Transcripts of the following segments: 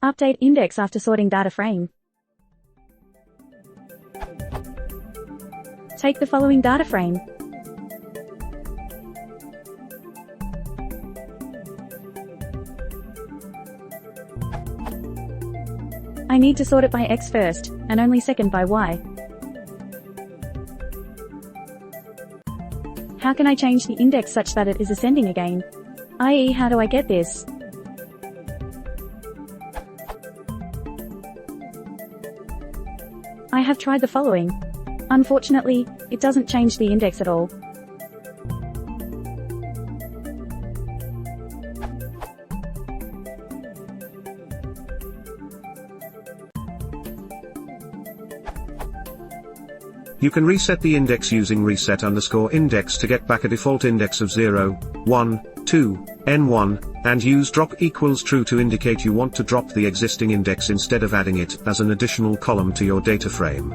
Update index after sorting data frame. Take the following data frame. I need to sort it by X first, and only second by Y. How can I change the index such that it is ascending again? i.e., how do I get this? I have tried the following. Unfortunately, it doesn't change the index at all. You can reset the index using reset_index to get back a default index of 0, 1, 2, n1, and use drop equals true to indicate you want to drop the existing index instead of adding it as an additional column to your data frame.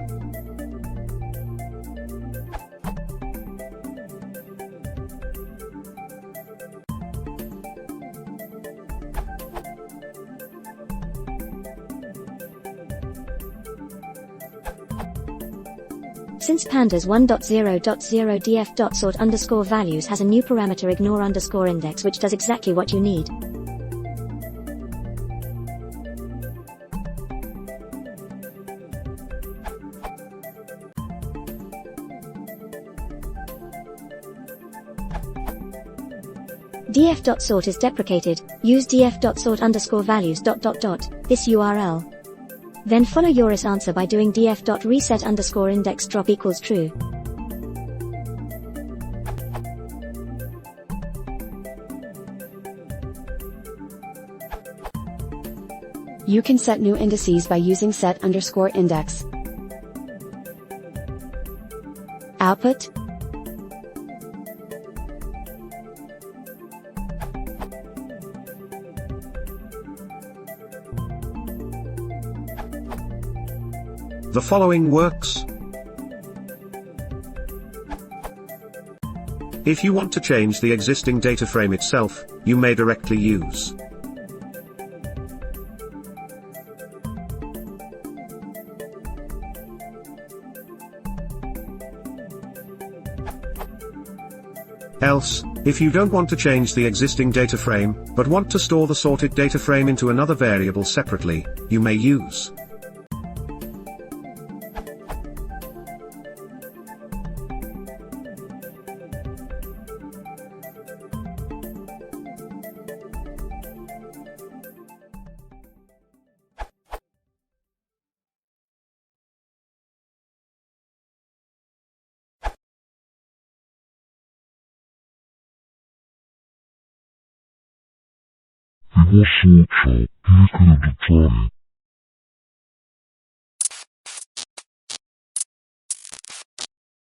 Since pandas 1.0.0 df.sort_values has a new parameter ignore_index which does exactly what you need. df.sort is deprecated, use df.sort_values ... this URL. Then follow Yoris answer by doing df.reset_index drop equals true. You can set new indices by using set_index. Output. The following works. If you want to change the existing data frame itself, you may directly use else. If you don't want to change the existing data frame, but want to store the sorted data frame into another variable separately, you may use Его случай, кликни детали.